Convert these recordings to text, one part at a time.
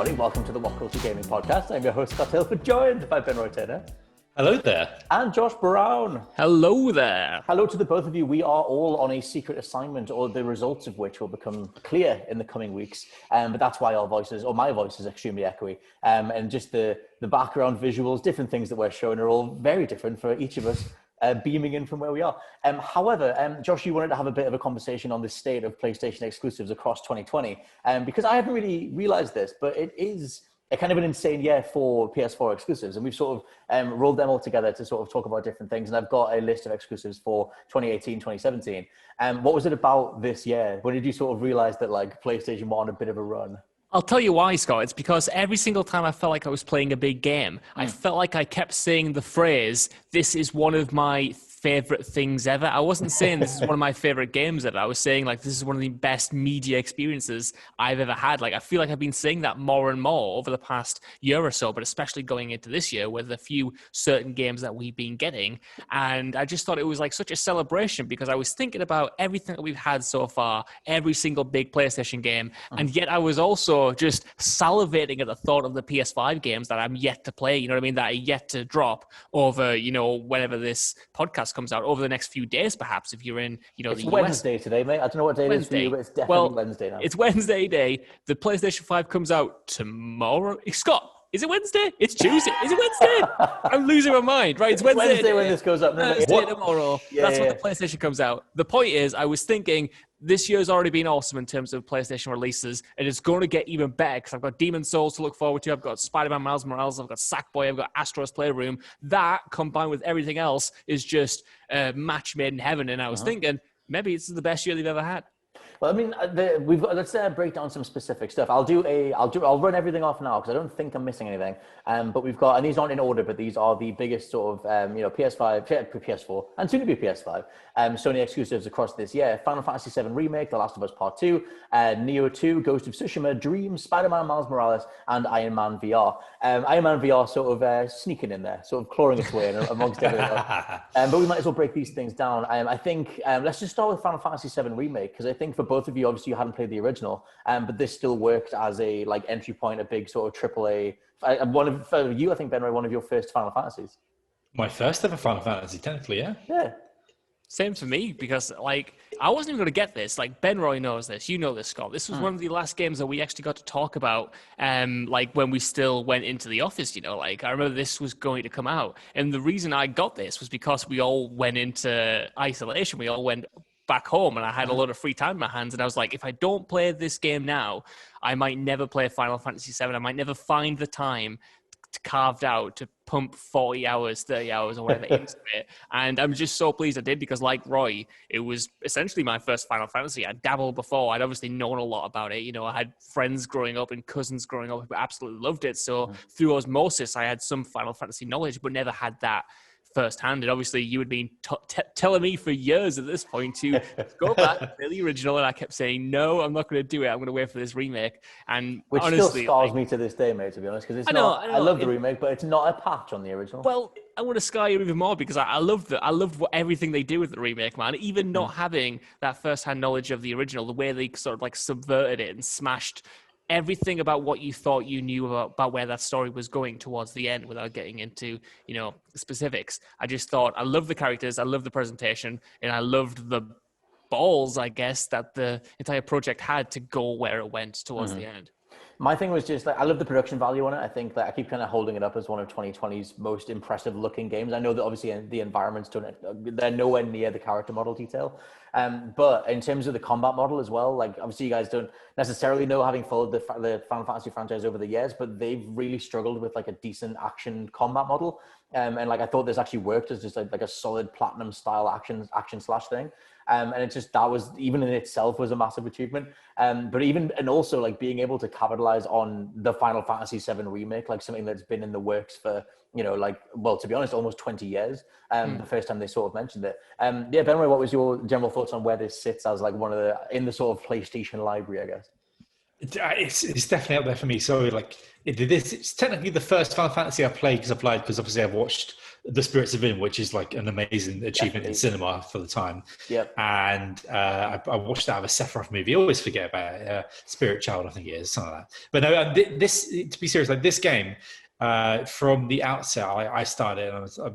everybody. Welcome to the WhatCulture Gaming Podcast. I'm your host, Scott Hilford, joined by Ben Roy-Turner. Hello there. And Josh Brown. Hello there. Hello to the both of you. We are all on a secret assignment, or the results of which will become clear in the coming weeks. But that's why our voices, or my voice, is extremely echoey. And just the background visuals, different things that we're showing are all very different for each of us. Beaming in from where we are. However, Josh, you wanted to have a bit of a conversation on the state of PlayStation exclusives across 2020, because I haven't really realized this, but it is a kind of an insane year for PS4 exclusives, and we've sort of rolled them all together to sort of talk about different things, and I've got a list of exclusives for 2018, 2017. What was it about this year? When did you sort of realize that like PlayStation were on a bit of a run? I'll tell you why, Scott. It's because every single time I felt like I was playing a big game, I felt like I kept saying the phrase, "This is one of my favorite things ever." I wasn't saying this is one of my favorite games ever. I was saying like this is one of the best media experiences I've ever had. Like I feel like I've been saying that more and more over the past year or so, but especially going into this year with a few certain games that we've been getting. And I just thought it was like such a celebration because I was thinking about everything that we've had so far, every single big PlayStation game. And yet I was also just salivating at the thought of the PS5 games that I'm yet to play, you know what I mean? That are yet to drop over, you know, whenever this podcast comes out over the next few days, perhaps, if you're in, you know, it's the US. Wednesday today, mate. I don't know what day it is for you, but it's definitely Wednesday now. It's Wednesday day. The PlayStation 5 comes out tomorrow. Scott, is it Wednesday? It's Tuesday. Is it Wednesday? I'm losing my mind. Right, it's Wednesday when this goes up. Wednesday tomorrow. That's when the PlayStation comes out. The point is, I was thinking this year's already been awesome in terms of PlayStation releases, and it's going to get even better because I've got Demon's Souls to look forward to. I've got Spider-Man Miles Morales. I've got Sackboy. I've got Astro's Playroom. That, combined with everything else, is just a match made in heaven. And I was thinking, maybe this is the best year they've ever had. Well, I mean, we've got, let's break down some specific stuff. I'll run everything off now because I don't think I'm missing anything. But we've got, and these aren't in order, but these are the biggest sort of, PS5, PS4, and soon to be PS5, Sony exclusives across this year. Final Fantasy VII Remake, The Last of Us Part 2, Nioh 2, Ghost of Tsushima, Dream, Spider-Man Miles Morales, and Iron Man VR. Iron Man VR sort of sneaking in there, sort of clawing its way in amongst everything else. But we might as well break these things down. I think, let's just start with Final Fantasy VII Remake, because I think for both of you, obviously you hadn't played the original, but this still worked as a like entry point, a big sort of AAA. For you, I think, Ben Ray, one of your first Final Fantasies. My first ever Final Fantasy, technically, yeah. Yeah. Same for me, because like I wasn't even going to get this. Like Ben Roy knows this, you know this, Scott. This was one of the last games that we actually got to talk about. Like when we still went into the office, you know. Like I remember this was going to come out, and the reason I got this was because we all went into isolation. We all went back home, and I had a lot of free time in my hands, and I was like, if I don't play this game now, I might never play Final Fantasy VII. I might never find the time carved out to pump 40 hours, 30 hours or whatever into it. And I'm just so pleased I did, because like Roy, it was essentially my first Final Fantasy. I'd dabbled before. I'd obviously known a lot about it. You know, I had friends growing up and cousins growing up who absolutely loved it. So through osmosis, I had some Final Fantasy knowledge, but never had that firsthand. And obviously you had been telling me for years at this point to go back to the original, and I kept saying, no, I'm not going to do it. I'm going to wait for this remake. And which honestly, still scars me to this day, mate, to be honest, because I love the remake, but it's not a patch on the original. Well, I want to scar you even more because I loved everything they do with the remake, man. Even not having that first-hand knowledge of the original, the way they sort of like subverted it and smashed everything about what you thought you knew about where that story was going towards the end without getting into, you know, specifics. I just thought, I love the characters, I love the presentation, and I loved the balls, I guess, that the entire project had to go where it went towards the end. My thing was just like, I love the production value on it. I think that I keep kind of holding it up as one of 2020's most impressive looking games. I know that obviously the environments they're nowhere near the character model detail. But in terms of the combat model as well, like obviously you guys don't necessarily know, having followed the Final Fantasy franchise over the years, but they've really struggled with like a decent action combat model. And like I thought this actually worked as just like a solid platinum style action slash thing. And it just, that was, even in itself, was a massive achievement. But even, and also like being able to capitalize on the Final Fantasy VII Remake, like something that's been in the works for, you know, like, well, to be honest, almost 20 years, the first time they sort of mentioned it. Yeah, Ben Ray, what was your general thoughts on where this sits as like one of the, in the sort of PlayStation library, I guess? It's definitely up there for me. So like it's technically the first Final Fantasy I've played because obviously I've watched The Spirits Within, which is like an amazing achievement in cinema for the time. Yep. And I watched that of a Sephiroth movie. I always forget about it. Spirit Child, I think it is, something like that. But no, this, to be serious, like this game, from the outset, I started and I was a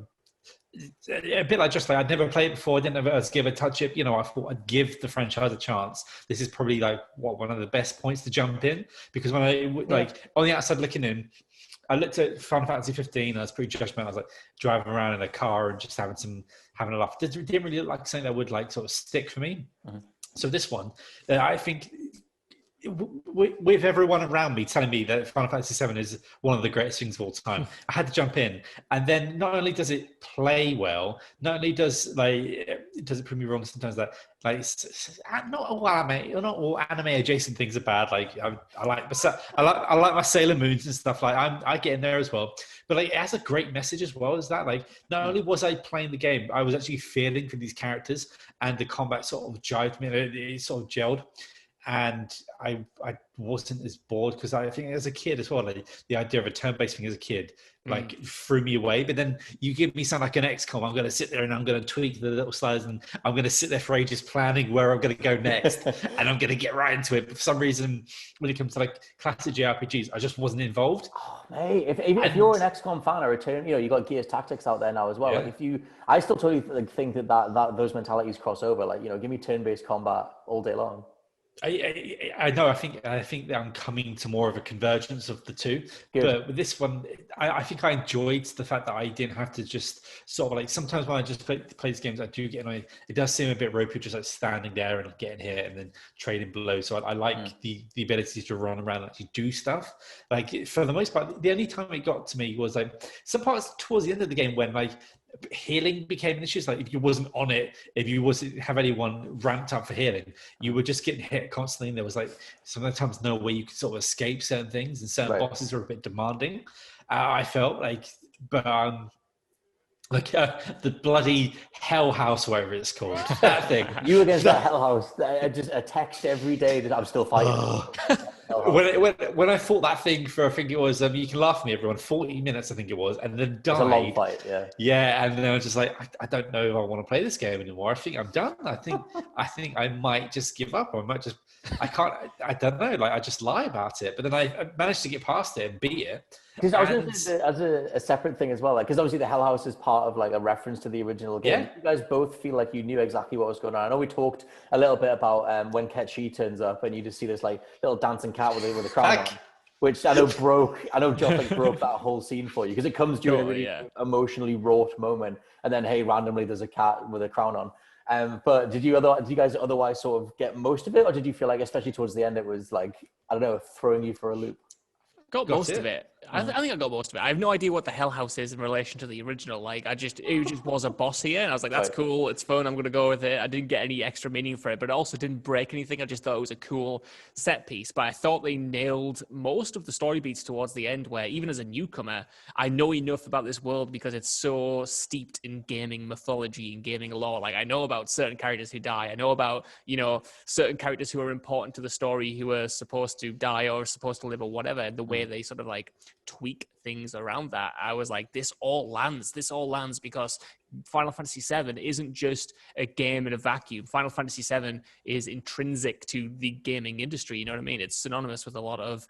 bit like just like I'd never played it before. I didn't ever give a touch it. I thought I'd give the franchise a chance. This is probably like one of the best points to jump in, because when I on the outside looking in, I looked at Final Fantasy 15 and I was pretty judgmental. I was like driving around in a car and just having a laugh. It didn't really look like something that would like sort of stick for me. Mm-hmm. So this one, I think, with everyone around me telling me that Final Fantasy VII is one of the greatest things of all time, I had to jump in. And then not only does it play well, not only does it prove me wrong sometimes that like not all anime adjacent things are bad. Like I like my Sailor Moons and stuff. Like I get in there as well. But like it has a great message as well. Is that like not only was I playing the game, I was actually feeling for these characters, and the combat sort of jived me. It sort of gelled. And I wasn't as bored, because I think as a kid as well, like, the idea of a turn-based thing as a kid like threw me away. But then you give me something like an XCOM, I'm going to sit there and I'm going to tweak the little sliders, and I'm going to sit there for ages planning where I'm going to go next, and I'm going to get right into it. But for some reason, when it comes to like classic JRPGs, I just wasn't involved. Oh, mate, if you're an XCOM fan or a turn, you got Gears Tactics out there now as well. Yeah. Like I still totally think that those mentalities cross over. Like give me turn-based combat all day long. I know. I think that I'm coming to more of a convergence of the two. Good. But with this one, I think I enjoyed the fact that I didn't have to just sort of like, sometimes when I just play these games, I do get annoyed. It does seem a bit ropey, just like standing there and getting hit and then trading below. So I like the ability to run around and actually do stuff. Like for the most part, the only time it got to me was like some parts towards the end of the game when like healing became an issue. Like if you wasn't on it, if you wasn't have anyone ramped up for healing, you were just getting hit constantly, and there was like sometimes no way you could sort of escape certain things, and certain bosses are a bit demanding. I felt like, but the bloody Hell House, whatever it's called, that thing. You against that Hell House? Just a text every day that I'm still fighting. When I fought that thing for, I think it was, you can laugh at me, everyone, 40 minutes, I think it was, and then died. It's a long fight, yeah. Yeah, and then I was just like, I don't know if I want to play this game anymore. I think I'm done. I think I might just give up, or I might just, I don't know, like I just lie about it. But then I managed to get past it and beat it. Because I was going to say, as a separate thing as well, like, because obviously the Hell House is part of like a reference to the original game. Yeah. You guys both feel like you knew exactly what was going on. I know we talked a little bit about when Ketchi turns up and you just see this like little dancing cat with a crown on, which I know Joff broke that whole scene for you, because it comes during a really emotionally wrought moment, and then hey, randomly there's a cat with a crown on. But did you guys otherwise sort of get most of it, or did you feel like, especially towards the end, it was like, I don't know, throwing you for a loop? Got most of it. I think I got most of it. I have no idea what the Hell House is in relation to the original. Like, it just was a boss here, and I was like, that's cool, it's fun, I'm going to go with it. I didn't get any extra meaning for it, but it also didn't break anything. I just thought it was a cool set piece. But I thought they nailed most of the story beats towards the end, where even as a newcomer, I know enough about this world because it's so steeped in gaming mythology and gaming lore. Like, I know about certain characters who die. I know about, certain characters who are important to the story, who are supposed to die or supposed to live or whatever, and the way they sort of like tweak things around that. I was like, this all lands because Final Fantasy VII isn't just a game in a vacuum. Final Fantasy VII is intrinsic to the gaming industry. You know what I mean? It's synonymous with a lot of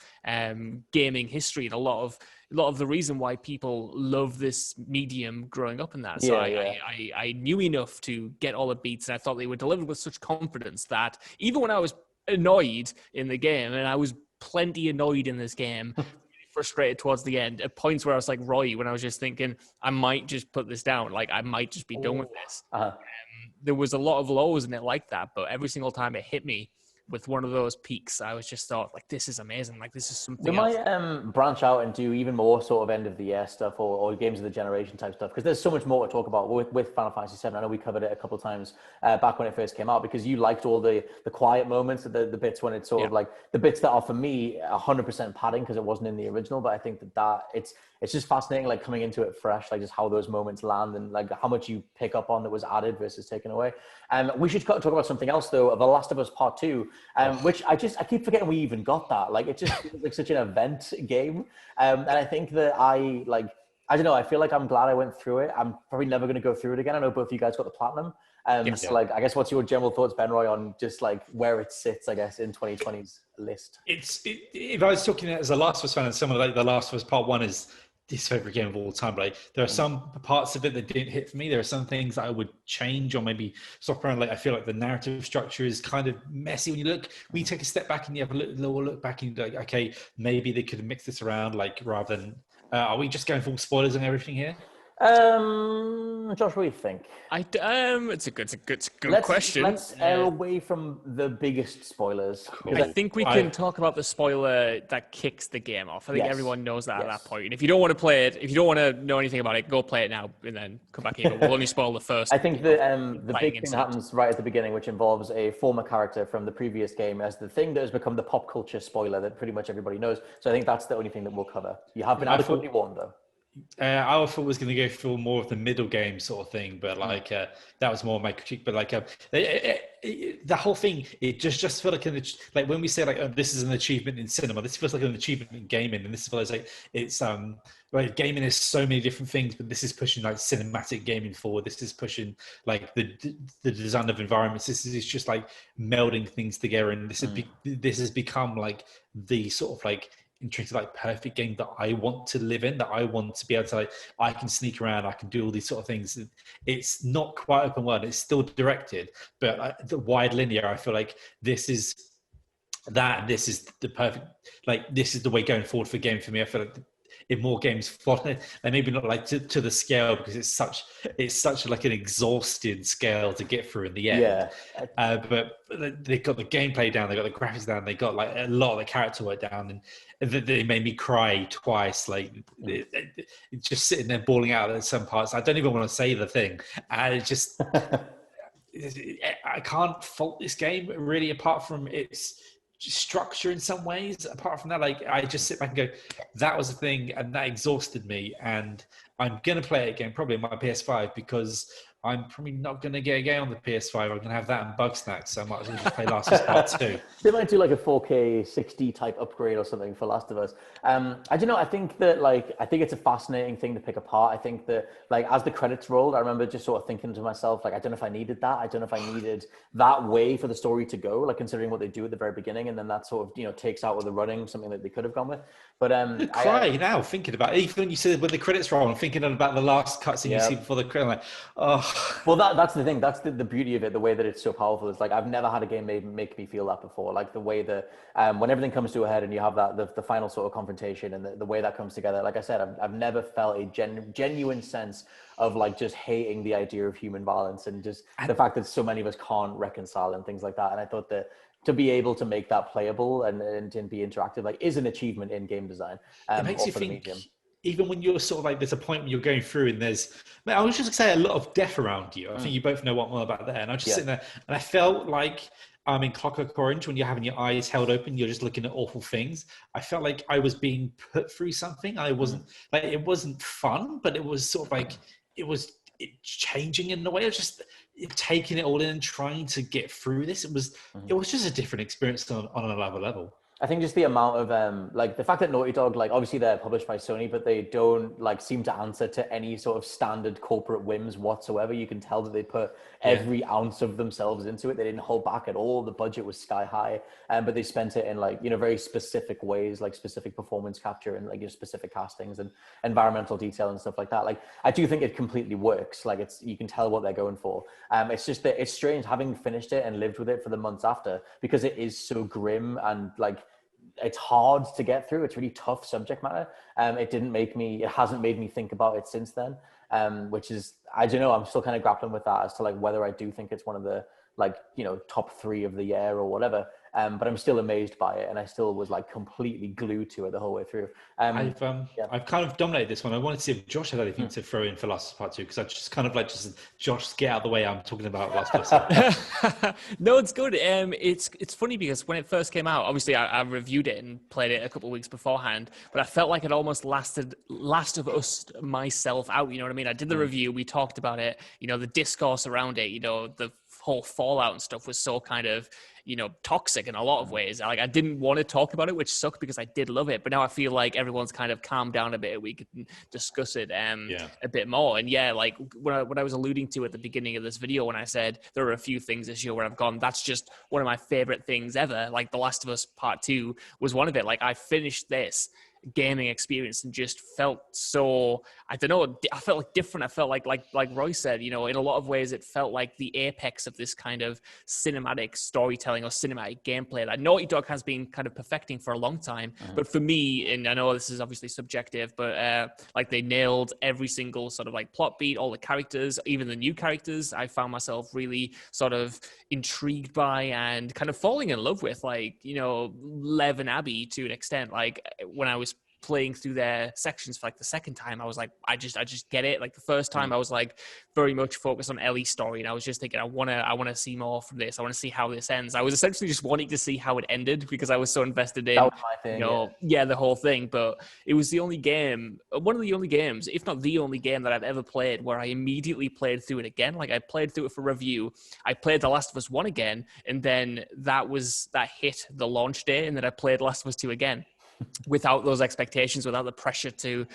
gaming history and a lot of the reason why people love this medium growing up in that. So I knew enough to get all the beats, and I thought they were delivered with such confidence that even when I was annoyed in the game, and I was plenty annoyed in this game, frustrated towards the end, at points where I was like Roy, when I was just thinking, I might just put this down, like I might just be done with this. There was a lot of lows in it like that, but every single time it hit me with one of those peaks, I was just thought, like, this is amazing, like this is something we might branch out and do even more sort of end of the year stuff, or games of the generation type stuff, because there's so much more to talk about with Final Fantasy VII. I know we covered it a couple of times back when it first came out, because you liked all the quiet moments, the bits when it's sort of like the bits that are for me 100% padding because it wasn't in the original. But I think that it's just fascinating, like coming into it fresh, like just how those moments land and like how much you pick up on that was added versus taken away. We should talk about something else though, The Last of Us Part 2, which I keep forgetting we even got that. Like, it just feels like such an event game. And I think that I don't know. I feel like I'm glad I went through it. I'm probably never going to go through it again. I know both of you guys got the platinum. So like, I guess what's your general thoughts, Benroy, on just like where it sits, I guess, in 2020's list? If I was talking as a Last of Us fan, and someone like The Last of Us Part 1 is his favorite game of all time, but like, there are some parts of it that didn't hit for me. There are some things that I would change or maybe swap around. Like, I feel like the narrative structure is kind of messy when you take a step back and you have a little look back and you're like, okay, maybe they could have mixed this around, like, rather than are we just going full spoilers and everything here? Josh, what do you think? It's a good question. Let's air away from the biggest spoilers. Cool. I think we can talk about the spoiler that kicks the game off. I think everyone knows that at that point. And if you don't want to play it, if you don't want to know anything about it, go play it now and then come back here. But we'll only spoil the first. I think the big thing that happens right at the beginning, which involves a former character from the previous game, as the thing that has become the pop culture spoiler that pretty much everybody knows. So I think that's the only thing that we'll cover. You have been adequately warned, though. I thought was going to go for more of the middle game sort of thing, but like that was more my critique. But like the whole thing, it just felt like when we say like this is an achievement in cinema, this feels like an achievement in gaming, and this feels like it's like gaming is so many different things, but this is pushing like cinematic gaming forward. This is pushing like the design of environments. This is just like melding things together, and this has become like the sort of like intrinsic like perfect game that I want to live in, that I want to be able to like, I can sneak around, I can do all these sort of things. It's not quite open world, it's still directed, but the wide linear, I feel like this is that, and this is the perfect, like this is the way going forward for game for me. I feel like if more games follow it, and maybe not like to the scale, because it's such like an exhausted scale to get through in the end. But they got the gameplay down, they got the graphics down, they got like a lot of the character work down, and they made me cry twice. Like just sitting there bawling out at some parts. I don't even want to say the thing, and it just I can't fault this game really, apart from its structure in some ways. Apart from that, like I just sit back and go, that was a thing, and that exhausted me, and I'm gonna play it again probably on my PS5, because I'm probably not going to get a game on the PS5. I'm going to have that and Bugsnax, so I might as well just play Last of Us Part 2. They might do like a 4K 60 type upgrade or something for Last of Us. I don't know. I think that I think it's a fascinating thing to pick apart. I think that like as the credits rolled, I remember just sort of thinking to myself, like, I don't know if I needed that. I don't know if I needed that way for the story to go, like considering what they do at the very beginning, and then that sort of, takes out with the running, something that they could have gone with. But I cry now thinking about it. Even when you said when the credits roll, I'm thinking about the last cutscene you see before the credit. I'm like, oh. Well, that's the thing. That's the beauty of it. The way that it's so powerful is like I've never had a game make me feel that before. Like the way that when everything comes to a head and you have that the final sort of confrontation and the way that comes together. Like I said, I've never felt a genuine sense of like just hating the idea of human violence and just the fact that so many of us can't reconcile and things like that. And I thought that to be able to make that playable and be interactive, like, is an achievement in game design. It makes you think, even when you're sort of like, there's a point when you're going through and I was just say a lot of death around you. I think you both know what I'm about there. And I was just sitting there and I felt like I'm in Clockwork Orange when you're having your eyes held open, you're just looking at awful things. I felt like I was being put through something. I wasn't like, it wasn't fun, but it was sort of like, it was changing in a way. I was just taking it all in and trying to get through this. It was just a different experience on another level. I think just the amount of like the fact that Naughty Dog, like obviously they're published by Sony, but they don't like seem to answer to any sort of standard corporate whims whatsoever. You can tell that they put every ounce of themselves into it. They didn't hold back at all. The budget was sky high, but they spent it in like, very specific ways, like specific performance capture and like specific castings and environmental detail and stuff like that. Like I do think it completely works. Like you can tell what they're going for. It's just that it's strange having finished it and lived with it for the months after, because it is so grim and like, it's hard to get through. It's really tough subject matter. It hasn't made me think about it since then, which is, I don't know, I'm still kind of grappling with that as to like whether I do think it's one of the like, top 3 of the year or whatever. But I'm still amazed by it, and I still was like completely glued to it the whole way through. I've kind of dominated this one. I wanted to see if Josh had anything to throw in for Last of Us Part 2, because I just kind of like Josh, get out of the way. I'm talking about Last of Us. No, it's good. It's funny because when it first came out, obviously I reviewed it and played it a couple of weeks beforehand, but I felt like it almost lasted Last of Us myself out. You know what I mean? I did the review, we talked about it. The discourse around it. The whole Fallout and stuff was so kind of, toxic in a lot of ways. Like, I didn't want to talk about it, which sucked because I did love it. But now I feel like everyone's kind of calmed down a bit. We can discuss it a bit more. And yeah, like what I was alluding to at the beginning of this video when I said there are a few things this year where I've gone, that's just one of my favorite things ever. Like The Last of Us Part 2 was one of it. Like, I finished this gaming experience and just felt so, I don't know, I felt like different. I felt like Roy said, in a lot of ways it felt like the apex of this kind of cinematic storytelling or cinematic gameplay that Naughty Dog has been kind of perfecting for a long time. But for me, and I know this is obviously subjective, but like they nailed every single sort of like plot beat, all the characters, even the new characters I found myself really sort of intrigued by and kind of falling in love with, like, Lev and Abby to an extent. Like, when I was playing through their sections for like the second time, I was like, I just get it. Like, the first time I was like very much focused on Ellie's story, and I was just thinking, I want to see more from this. I want to see how this ends. I was essentially just wanting to see how it ended because I was so invested in, the whole thing. But it was one of the only games, if not the only game that I've ever played where I immediately played through it again. Like, I played through it for review. I played The Last of Us 1 again, and then that hit the launch day, and then I played Last of Us 2 again. Without those expectations, without the pressure to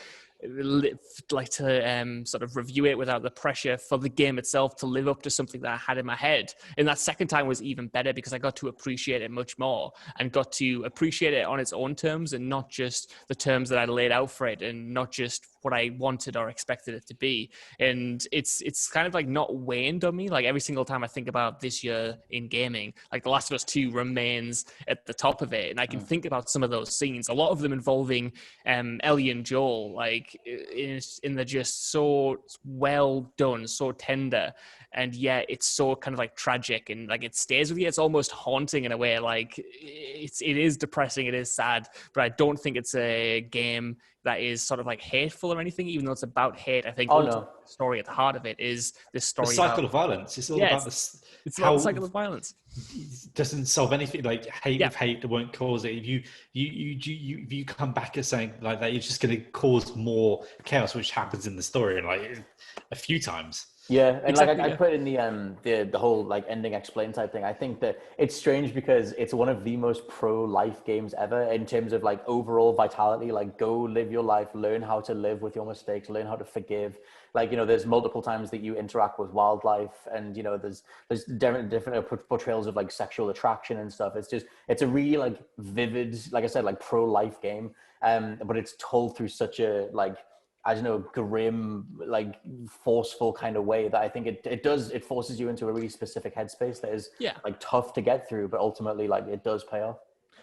sort of review it, without the pressure for the game itself to live up to something that I had in my head. And that second time was even better because I got to appreciate it much more and got to appreciate it on its own terms and not just the terms that I laid out for it and not just what I wanted or expected it to be. And it's kind of like not waned on me. Like, every single time I think about this year in gaming, like The Last of Us 2 remains at the top of it. And I can think about some of those scenes, a lot of them involving Ellie and Joel, like in the just so well done, so tender. And yet it's so kind of like tragic and like it stays with you. It's almost haunting in a way. Like, it is depressing, it is sad, but I don't think it's a game that is sort of like hateful or anything, even though it's about hate. I think the story at the heart of it is this story. The cycle of violence. It's all about this. It's about the cycle of violence. It doesn't solve anything. Like, hate with hate won't cause it. If you come back at saying like that, you're just going to cause more chaos, which happens in the story and like a few times. Yeah, and exactly, I put in the whole like ending explain type thing. I think that it's strange because it's one of the most pro-life games ever in terms of like overall vitality. Like, go live your life, learn how to live with your mistakes, learn how to forgive. Like, there's multiple times that you interact with wildlife, and there's different portrayals of like sexual attraction and stuff. It's a really like vivid, like I said, like pro-life game. But it's told through such a like, I don't know, grim, like forceful kind of way that I think it forces you into a really specific headspace that is like tough to get through, but ultimately like it does pay off.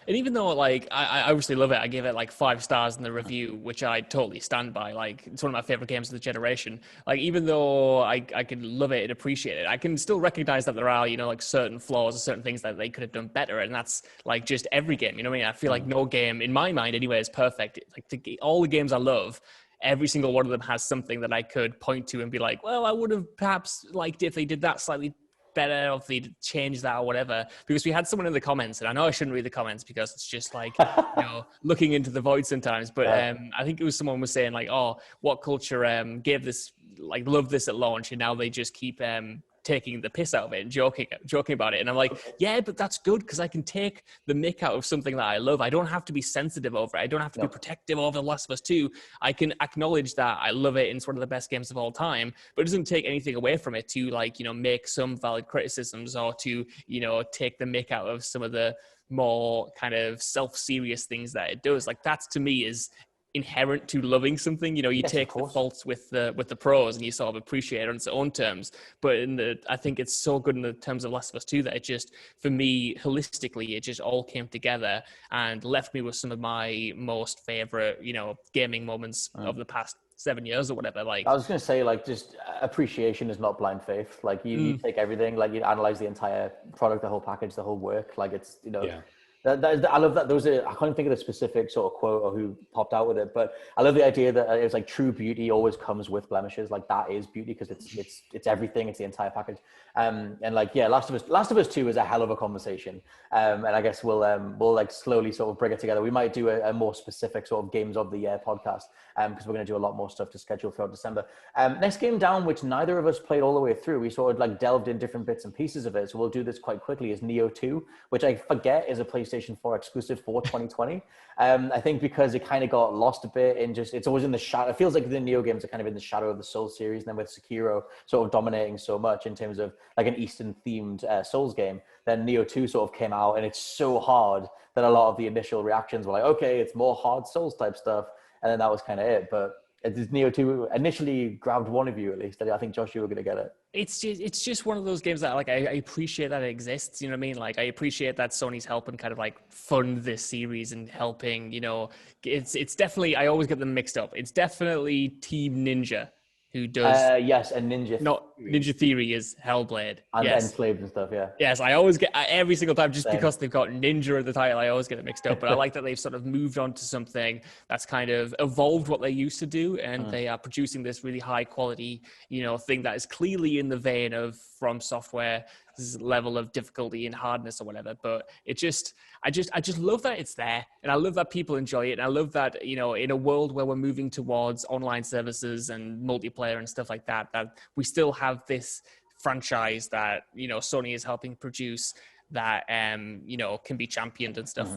And even though like I obviously love it, I give it like 5 stars in the review, which I totally stand by. Like, it's one of my favorite games of the generation. Like, even though I can love it and appreciate it, I can still recognize that there are, like certain flaws or certain things that they could have done better. And that's like just every game, you know what I mean? I feel like no game in my mind anyway is perfect. Like, all the games I love, every single one of them has something that I could point to and be like, well, I would have perhaps liked it if they did that slightly better, or if they changed that or whatever. Because we had someone in the comments, and I know I shouldn't read the comments because it's just like, looking into the void sometimes. But I think it was someone was saying like, oh, WhatCulture gave this, like, loved this at launch, and now they just keep taking the piss out of it and joking about it. And I'm like, yeah, but that's good because I can take the mick out of something that I love. I don't have to be sensitive over it. I don't have to be protective over The Last of Us 2. I can acknowledge that I love it and it's one of the best games of all time, but it doesn't take anything away from it to like, make some valid criticisms or to, take the mick out of some of the more kind of self-serious things that it does. Like, that to me is inherent to loving something. You take the faults with the pros and you sort of appreciate it on its own terms, but I think it's so good in the terms of Last of Us 2 that it just, for me, holistically, it just all came together and left me with some of my most favorite gaming moments of the past 7 years or whatever. Like, I was going to say, like, just appreciation is not blind faith. Like, you take everything, like, you analyze the entire product, the whole package, the whole work. Like, it's I love that. I can't think of the specific sort of quote or who popped out with it, but I love the idea that it's like true beauty always comes with blemishes. Like that is beauty because it's everything. It's the entire package. And like, yeah, Last of Us 2 is a hell of a conversation. And I guess we'll like slowly sort of bring it together. We might do a more specific sort of games of the year podcast because we're going to do a lot more stuff to schedule throughout December. Next game down, which neither of us played all the way through. We sort of like delved in different bits and pieces of it. So we'll do this quite quickly. Is Nioh 2, which I forget is a PlayStation 4 exclusive for 2020. I think because it kind of got lost a bit in it's always in the shadow. It feels like the Nioh games are kind of in the shadow of the Souls series. And then with Sekiro sort of dominating so much in terms of like an Eastern themed Souls game, then Nioh 2 sort of came out and it's so hard that a lot of the initial reactions were like, okay, it's more hard Souls type stuff. And then that was kind of it. But Nioh 2 initially grabbed one of you at least. I think, Josh, you were going to get it. It's just one of those games that like I appreciate that it exists. You know what I mean? Like I appreciate that Sony's helping kind of like fund this series and helping. You know, it's definitely, I always get them mixed up. It's definitely Team Ninja who does. Yes, and Ninja Theory is Hellblade. And yes. Enslaved and stuff, yeah. Yes, I always get, every single time, just Same. because they've got Ninja in the title, I always get it mixed up. But I like that they've sort of moved on to something that's kind of evolved what they used to do. And they are producing this really high quality, you know, thing that is clearly in the vein of From Software's level of difficulty and hardness or whatever. But I just love that it's there. And I love that people enjoy it. And I love that, you know, in a world where we're moving towards online services and multiplayer and stuff like that, that we still have this franchise that, you know, Sony is helping produce that, you know, can be championed and stuff.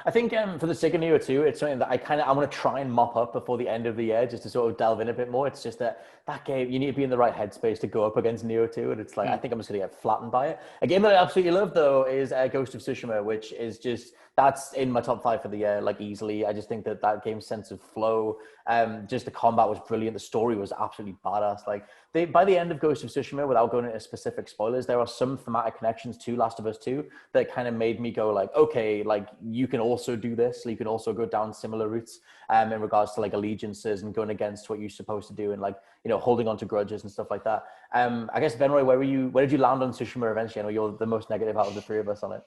I think for the sake of Nioh 2, it's something that I want to try and mop up before the end of the year just to sort of delve in a bit more. It's just that game, you need to be in the right headspace to go up against Nioh 2. And it's like, I think I'm just going to get flattened by it. A game that I absolutely love, though, is Ghost of Tsushima, which is just, that's in my top 5 for the year, like easily. I just think that game's sense of flow, just the combat was brilliant. The story was absolutely badass. Like by the end of Ghost of Tsushima, without going into specific spoilers, there are some thematic connections to Last of Us 2 that kind of made me go like, okay, like you can also do this. You can also go down similar routes in regards to like allegiances and going against what you're supposed to do and like, you know, holding on to grudges and stuff like that. I guess, Benroy, where did you land on Tsushima eventually? I know you're the most negative out of the three of us on it.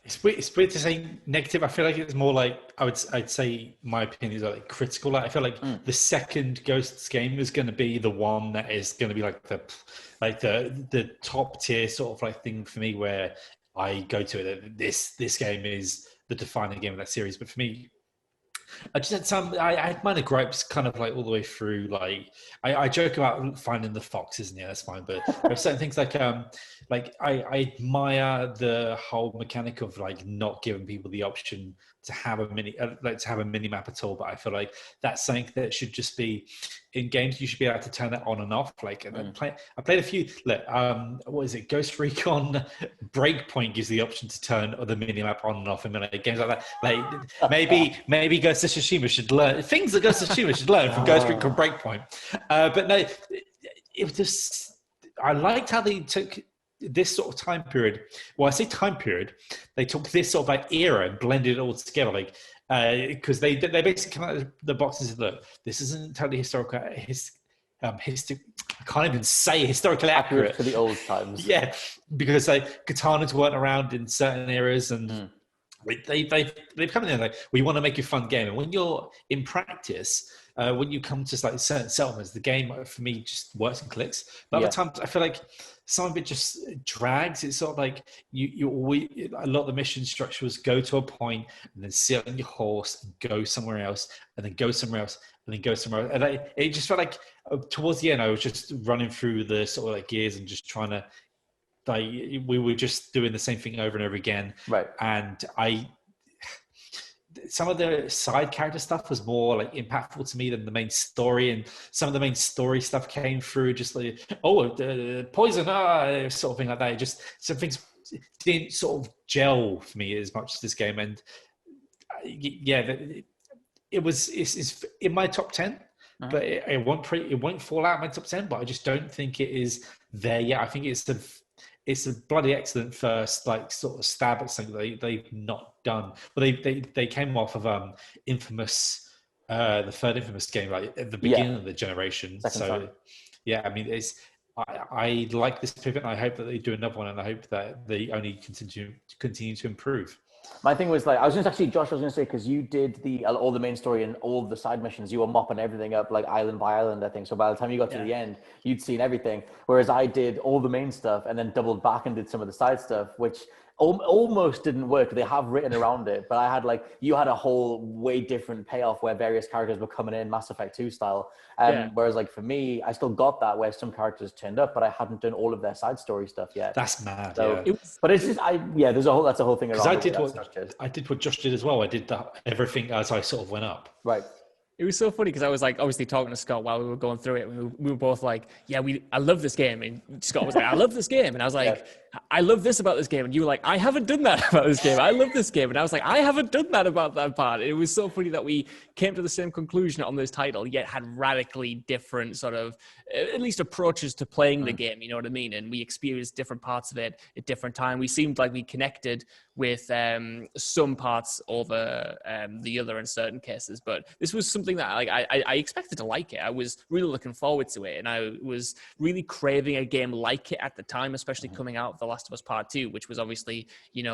It's weird to say negative. I feel like it's more like I'd say my opinion is like critical. Like I feel like the second Ghosts game is going to be the one that is going to be like the top tier sort of like thing for me, where I go to it. This game is the defining game of that series. But for me, I just had I had minor gripes kind of like all the way through. Like I joke about finding the foxes and yeah, that's fine. But there are certain things like I admire the whole mechanic of like not giving people the option to have a mini map at all. But I feel like that's something that should just be in games. You should be able to turn that on and off. Like I played a few. Look, what is it? Ghost Recon Breakpoint gives the option to turn the mini map on and off in games like that. Like maybe Ghost of Tsushima should learn things that Ghost of Tsushima should learn from Ghost Recon Breakpoint. But no, it was just I liked how they took this sort of time period. Well, I say time period. They took this sort of like era and blended it all together. Like because they basically come out of the box and said, look, this isn't totally historical. I can't even say historically accurate to the old times. Yeah, because like katanas weren't around in certain eras, and they've come in there like, we want to make a fun game. And when you're in practice, when you come to like certain settlements, the game for me just works and clicks. But other times, I feel like some of it just drags. It's sort of like you always, a lot of the mission structure was go to a point and then sit on your horse and go somewhere else, and then go somewhere else, and then go somewhere else. And it just felt like towards the end, I was just running through the sort of like gears and just trying to, like, we were just doing the same thing over and over again. Right. And some of the side character stuff was more like impactful to me than the main story, and some of the main story stuff came through just like, poison, sort of thing like that. It just, some things didn't sort of gel for me as much as this game. And it's in my top 10, but it won't fall out of my top 10, but I just don't think it is there yet. I think it's a bloody excellent first like sort of stab at something they've not done. Well, they came off of Infamous, the third Infamous game, like at the beginning of the generation. Yeah, I mean, I like this pivot, and I hope that they do another one, and I hope that they only continue to improve. My thing was like, I was just actually, Josh, I was going to say, because you did all the main story and all the side missions, you were mopping everything up like island by island, I think. So by the time you got to the end, you'd seen everything. Whereas I did all the main stuff and then doubled back and did some of the side stuff, which almost didn't work. They have written around it, but I had you had a whole way different payoff where various characters were coming in Mass Effect 2 style. Whereas like for me, I still got that where some characters turned up, but I hadn't done all of their side story stuff yet. That's mad. So, but it's just, that's a whole thing. Because I did what Josh did as well. I did everything as I sort of went up. Right. It was so funny because I was like obviously talking to Scott while we were going through it. We were both like, I love this game. And Scott was like, I love this game. And I was like, I love this about this game. And you were like, I haven't done that about this game. I love this game. And I was like, I haven't done that about that part. It was so funny that we came to the same conclusion on this title, yet had radically different sort of, at least approaches to playing the game. You know what I mean? And we experienced different parts of it at different time. We seemed like we connected with some parts over the other in certain cases. But this was something that I expected to like it. I was really looking forward to it. And I was really craving a game like it at the time, especially coming out of The Last of Us Part 2, which was obviously,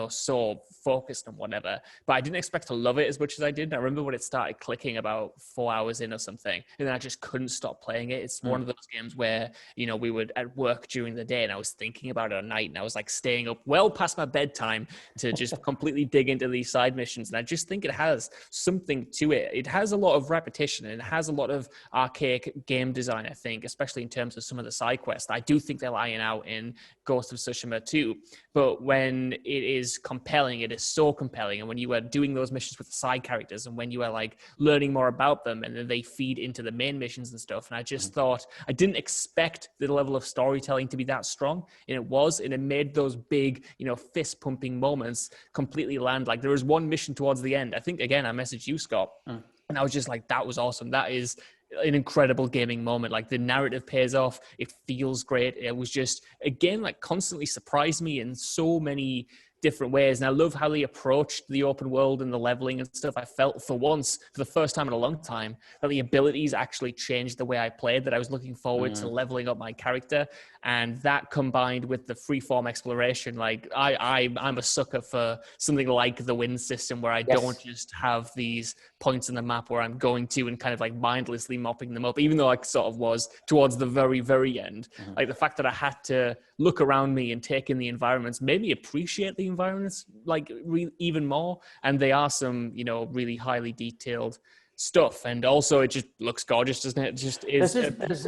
so focused and whatever. But I didn't expect to love it as much as I did. And I remember when it started clicking about 4 hours in or something, and then I just couldn't stop playing it. It's one of those games where, we would at work during the day and I was thinking about it at night and I was like staying up well past my bedtime to just completely dig into these side missions. And I just think it has something to it. It has a lot of repetition and it has a lot of archaic game design, I think, especially in terms of some of the side quests. I do think they'll iron out in Ghost of Tsushima too. But when it is compelling, it is so compelling. And when you are doing those missions with the side characters and when you are like learning more about them and then they feed into the main missions and stuff. And I just thought, I didn't expect the level of storytelling to be that strong. And it was, and it made those big, fist pumping moments completely land. Like there was one mission towards the end. I think, again, I messaged you, Scott, and I was just like, that was awesome. That is an incredible gaming moment. Like the narrative pays off. It feels great. It was just, again, like constantly surprised me in so many different ways. And I love how they approached the open world and the leveling and stuff. I felt for once, for the first time in a long time, that the abilities actually changed the way I played, that I was looking forward to leveling up my character. And that combined with the freeform exploration, like I'm a sucker for something like the wind system where I don't just have these points in the map where I'm going to and kind of like mindlessly mopping them up, even though I sort of was towards the very, very end. Like the fact that I had to look around me and take in the environments made me appreciate the environments like even more. And they are some, really highly detailed stuff, and also it just looks gorgeous, doesn't it? It just is. There's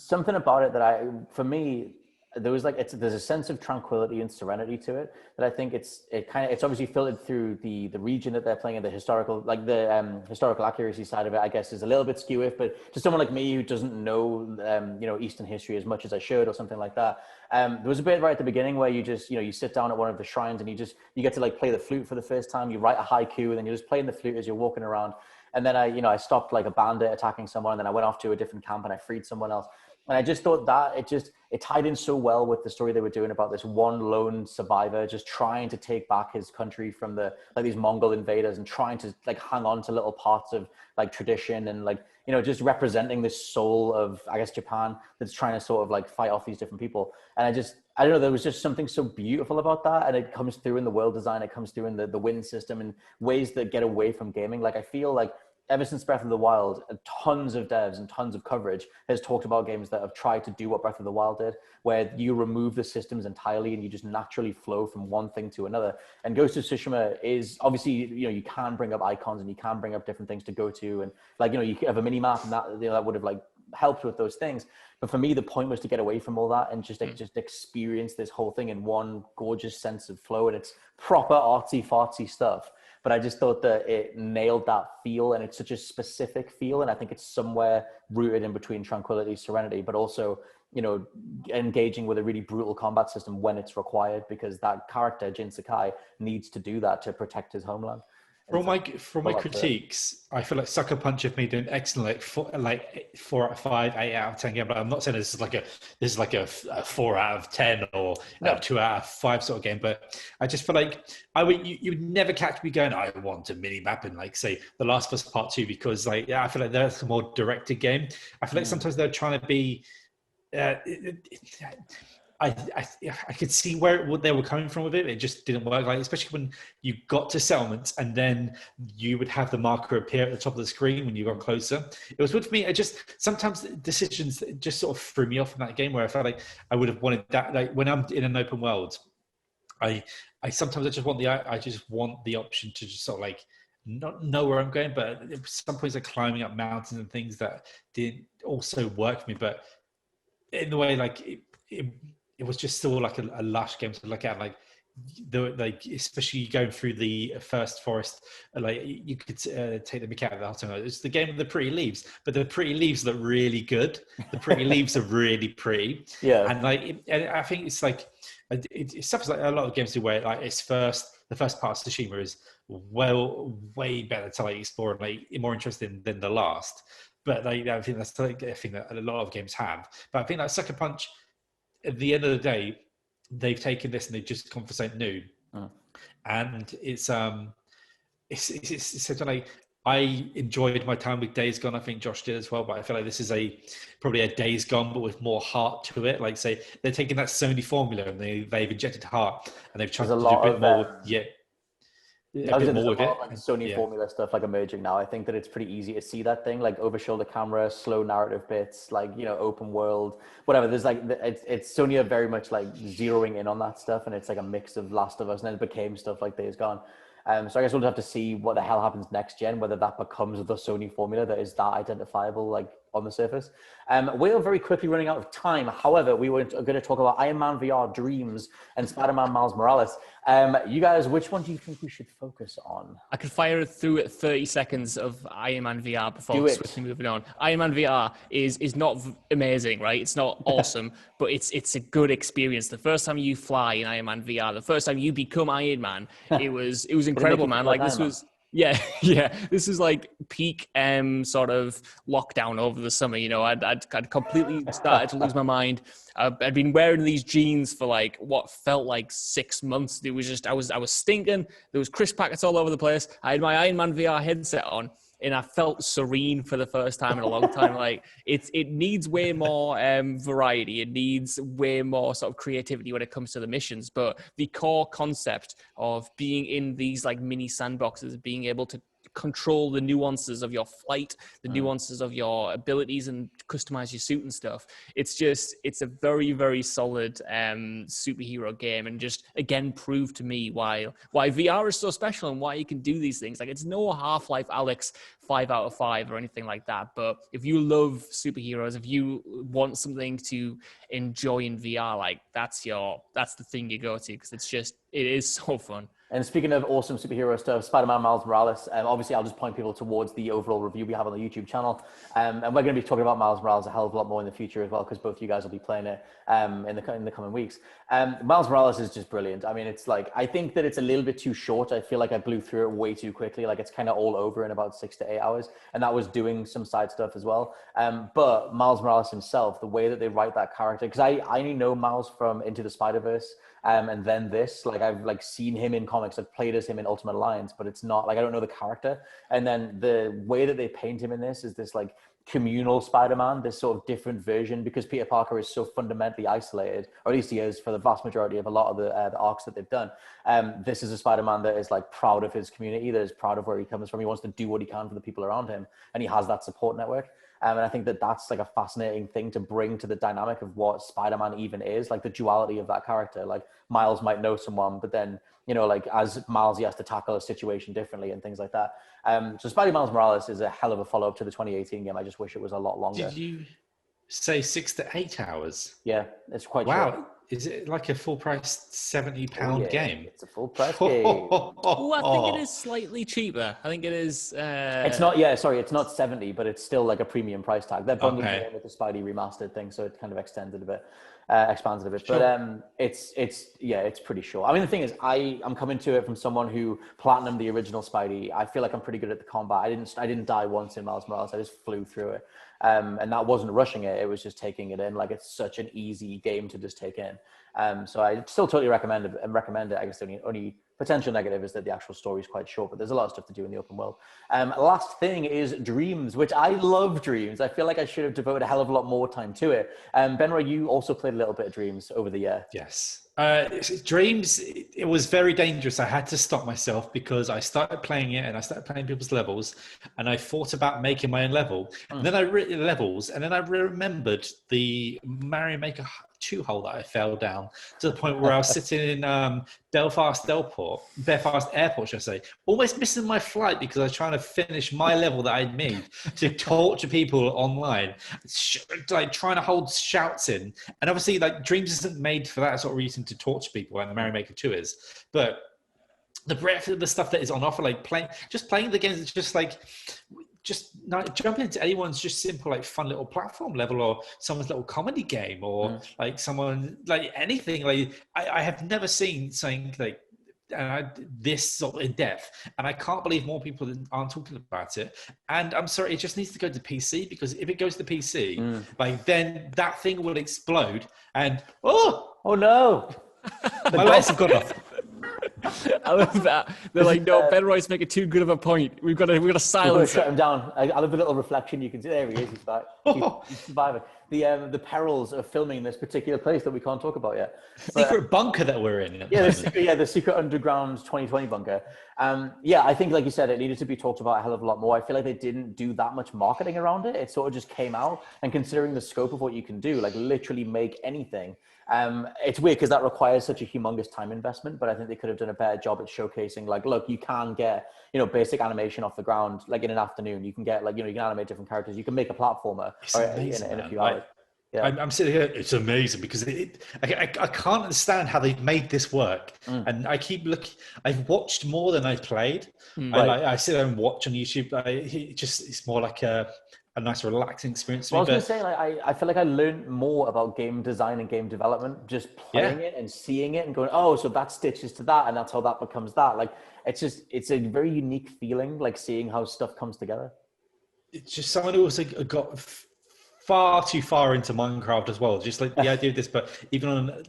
something about it that for me, there was there's a sense of tranquility and serenity to it that I think it's obviously filtered through the region that they're playing, and the historical historical accuracy side of it, I guess, is a little bit skewish. But to someone like me who doesn't know Eastern history as much as I should or something like that, there was a bit right at the beginning where you just you sit down at one of the shrines and you get to play the flute for the first time. You write a haiku and then you're just playing the flute as you're walking around. And then I stopped like a bandit attacking someone, and then I went off to a different camp and I freed someone else. And I just thought that it tied in so well with the story they were doing about this one lone survivor just trying to take back his country from these Mongol invaders and trying to hang on to little parts of tradition and just representing this soul of, I guess, Japan that's trying to sort of fight off these different people. And I don't know, there was just something so beautiful about that. And it comes through in the world design, it comes through in the wind system and ways that get away from gaming. I feel like ever since Breath of the Wild, tons of devs and tons of coverage has talked about games that have tried to do what Breath of the Wild did, where you remove the systems entirely and you just naturally flow from one thing to another. And Ghost of Tsushima is obviously, you can bring up icons and you can bring up different things to go to. And you have a mini map and that would have helped with those things. But for me, the point was to get away from all that and just experience this whole thing in one gorgeous sense of flow. And it's proper artsy fartsy stuff. But I just thought that it nailed that feel, and it's such a specific feel. And I think it's somewhere rooted in between tranquility, serenity, but also, engaging with a really brutal combat system when it's required, because that character, Jin Sakai, needs to do that to protect his homeland. For my critiques, I feel like Sucker Punch have made an excellent 4 out of 5, 8 out of 10 game. But I'm not saying this is like a 4 out of 10 or a 2 out of 5 sort of game. But I just feel like you would never catch me going, I want a mini map in say The Last of Us Part 2, because I feel like that's a more directed game. I feel like sometimes they're trying to be. I could see what they were coming from with it. It just didn't work. Like, especially when you got to settlements and then you would have the marker appear at the top of the screen when you got closer. It was with me. Sometimes decisions just sort of threw me off in that game where I felt like I would have wanted that. Like when I'm in an open world, I sometimes I just want the option to just sort of like not know where I'm going. But at some points, like climbing up mountains and things that didn't also work for me. But in the way, like it was just still like a lush game to look at, especially going through the first forest, like you could take the mechanic out of the it's the game of the pretty leaves, but the pretty leaves look really good. The pretty leaves are really pretty, and and I think it's like it's stuff like a lot of games do where like the first part of Tsushima is way better to like explore and like more interesting than the last. But like I think that's like a thing that a lot of games have. But I think that Sucker Punch, at the end of the day, they've taken this and they've just gone for something new, and it's like I enjoyed my time with Days Gone. I think Josh did as well, but I feel like this is probably a Days Gone, but with more heart to it. Like say they're taking that Sony formula and they've injected heart and they've tried to do a bit more. There's a lot of like Sony formula stuff like emerging now. I think that it's pretty easy to see that thing, like over shoulder camera, slow narrative bits, like, you know, open world, whatever. There's like it's Sony are very much like zeroing in on that stuff, and it's like a mix of Last of Us, and then it became stuff like Days Gone. So I guess we'll have to see what the hell happens next gen, whether that becomes the Sony formula that is that identifiable, like on the surface. We're very quickly running out of time. However, we were going to talk about Iron Man VR Dreams and Spider-Man Miles Morales. You guys, which one do you think we should focus on? I could fire through 30 seconds of Iron Man VR before swiftly moving on. Iron Man VR is not amazing, right? It's not awesome, but it's a good experience. The first time you fly in Iron Man VR, the first time you become Iron Man, it was incredible, man. Like this was. Yeah. This is like peak sort of lockdown over the summer. You know, I'd completely started to lose my mind. I'd been wearing these jeans for like what felt like 6 months. It was just I was stinking. There was crisp packets all over the place. I had my Iron Man VR headset on, and I felt serene for the first time in a long time. Like it needs way more variety. It needs way more sort of creativity when it comes to the missions. But the core concept of being in these like mini sandboxes, being able to control the nuances of your flight, the nuances of your abilities, and customize your suit and stuff. It's a very, very solid superhero game, and just again proved to me why VR is so special and why you can do these things. Like it's no Half-Life Alyx 5 out of 5 or anything like that. But if you love superheroes, if you want something to enjoy in VR, like that's the thing you go to, because it is so fun. And speaking of awesome superhero stuff, Spider-Man Miles Morales, obviously I'll just point people towards the overall review we have on the YouTube channel. And we're going to be talking about Miles Morales a hell of a lot more in the future as well, because both you guys will be playing it in the coming weeks. Miles Morales is just brilliant. I mean, it's like, I think that it's a little bit too short. I feel like I blew through it way too quickly. Like it's kind of all over in about 6 to 8 hours. And that was doing some side stuff as well. But Miles Morales himself, the way that they write that character, because I only know Miles from Into the Spider-Verse. And then this, like I've like seen him in comics, I've played as him in Ultimate Alliance, but it's not like I don't know the character. And then the way that they paint him in this is this like communal Spider-Man, this sort of different version, because Peter Parker is so fundamentally isolated, or at least he is for the vast majority of a lot of the arcs that they've done. This is a Spider-Man that is like proud of his community, that is proud of where he comes from. He wants to do what he can for the people around him, and he has that support network. And I think that that's like a fascinating thing to bring to the dynamic of what Spider-Man even is, like the duality of that character. Like Miles might know someone, but then, you know, like as Miles, he has to tackle a situation differently and things like that. So Spider-Man Miles Morales is a hell of a follow-up to the 2018 game. I just wish it was a lot longer. Did you say 6 to 8 hours? Yeah, it's quite wow. short. Is it like a full-priced £70 game? It's a full-price game. Oh, I think it is slightly cheaper. I think it is... It's not, it's not 70, but it's still like a premium price tag. They're bundling it in with the Spidey remastered thing, so it kind of expands it a bit. Sure. But it's pretty short. I mean, the thing is, I'm coming to it from someone who platinumed the original Spidey. I feel like I'm pretty good at the combat. I didn't die once in Miles Morales. I just flew through it. And that wasn't rushing it. It was just taking it in. Like it's such an easy game to just take in. So I still totally recommend it. I guess the only Potential negative is that the actual story is quite short, but there's a lot of stuff to do in the open world. Last thing is Dreams, which I love Dreams. I feel like I should have devoted a hell of a lot more time to it. Benroy, you also played a little bit of Dreams over the year. Yes. Dreams, it was very dangerous. I had to stop myself because I started playing it and I started playing people's levels and I thought about making my own level. And then I remembered the Mario Maker 2 hole that I fell down to the point where I was sitting in Belfast Airport, should I say, almost missing my flight because I was trying to finish my level that I'd made to torture people online, like trying to hold shouts in. And obviously, like Dreams isn't made for that sort of reason to torture people, like the Mario Maker 2 is. But the breadth of the stuff that is on offer, like playing the games, it's just not jumping into anyone's just simple, like fun little platform level or someone's little comedy game or like someone like anything. Like I have never seen something like this sort of in depth, and I can't believe more people aren't talking about it. And I'm sorry, it just needs to go to PC, because if it goes to PC, like then that thing will explode and oh no, my lights have gone off. I love that. They're like, no, Benroy's making too good of a point. We've got to silence shut him down. I love the little reflection you can see. There he is. He's back. He's surviving. The perils of filming in this particular place that we can't talk about yet. Secret bunker that we're in. The secret underground 2020 bunker. I think, like you said, it needed to be talked about a hell of a lot more. I feel like they didn't do that much marketing around it. It sort of just came out, and considering the scope of what you can do, like literally make anything. It's weird because that requires such a humongous time investment, but I think they could have done a better job at showcasing, like, look, you can get, basic animation off the ground, like in an afternoon. You can get, like, you can animate different characters. You can make a platformer in a few hours. Yeah. I'm sitting here, it's amazing because I can't understand how they've made this work. And I keep looking, I've watched more than I've played. I sit there and watch on YouTube. It's more like a nice relaxing experience. Well, I was going to say, like, I feel like I learned more about game design and game development just playing it and seeing it and going, oh, so that stitches to that and that's how that becomes that. Like, it's a very unique feeling, like seeing how stuff comes together. It's just someone who also got far too far into Minecraft as well. Just like the idea of this, but even on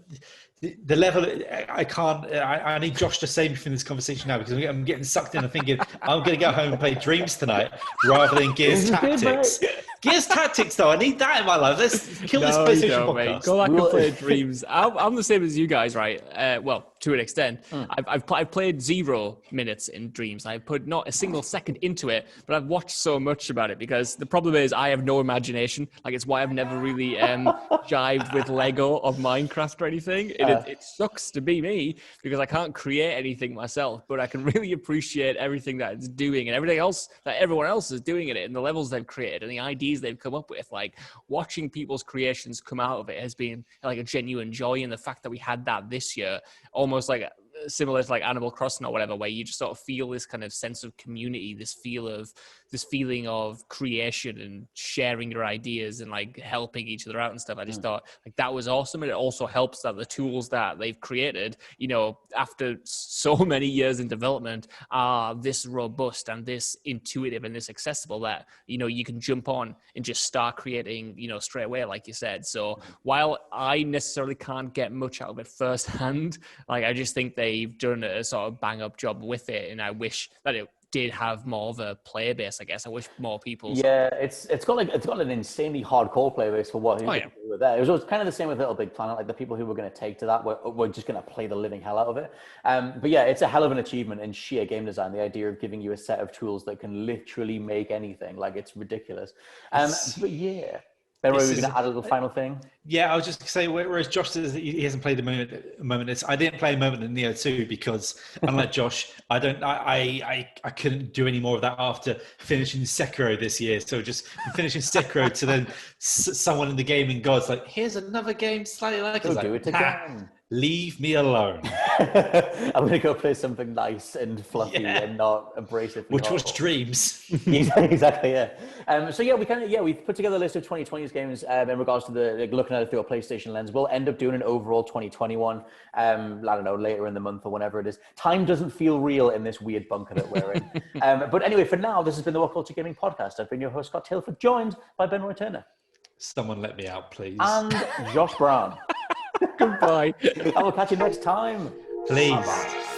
the level, I need Josh to save me from this conversation now because I'm getting sucked in and thinking I'm going to go home and play Dreams tonight rather than Gears Tactics. Gears Tactics, though, I need that in my life. Let's kill this PlayStation podcast. Mate. Go back and play Dreams. I'm the same as you guys, right? Well, to an extent. I've played 0 minutes in Dreams. I put not a single second into it, but I've watched so much about it because the problem is I have no imagination. Like, it's why I've never really jived with Lego or Minecraft or anything. It sucks to be me because I can't create anything myself, but I can really appreciate everything that it's doing and everything else that everyone else is doing in it and the levels they've created and the ideas they've come up with. Like, watching people's creations come out of it has been like a genuine joy, and the fact that we had that this year, almost like similar to like Animal Crossing or whatever, where you just sort of feel this kind of sense of community, this feeling of creation and sharing your ideas and like helping each other out and stuff. I just thought like that was awesome. And it also helps that the tools that they've created, after so many years in development, are this robust and this intuitive and this accessible that, you can jump on and just start creating, straight away, like you said. So while I necessarily can't get much out of it firsthand, like I just think they've done a sort of bang up job with it. And I wish that it did have more of a player base, I guess. I wish more people. Yeah, it's got an insanely hardcore player base for what people were there. It was kind of the same with Little Big Planet. Like the people who were going to take to that were just going to play the living hell out of it. But yeah, it's a hell of an achievement in sheer game design. The idea of giving you a set of tools that can literally make anything, like it's ridiculous. But yeah. We're going to add a little final thing. Yeah, I was just going to say, whereas Josh says he hasn't played a moment. I didn't play a moment in Nioh 2 because, unlike Josh, I couldn't do any more of that after finishing Sekiro this year. So just finishing Sekiro to then someone in the gaming gods like, here's another game slightly like it. Do it again. Leave me alone. I'm going to go play something nice and fluffy and not abrasive. Which was Dreams. Exactly, yeah. So yeah, we put together a list of 2020's games in regards to looking at it through a PlayStation lens. We'll end up doing an overall 2021, I don't know, later in the month or whenever it is. Time doesn't feel real in this weird bunker that we're in. But anyway, for now, this has been the WhatCulture Gaming Podcast. I've been your host, Scott Taylor, joined by Benroy Turner. Someone let me out, please. And Josh Brown. Goodbye. I will catch you next time. Please. Bye-bye.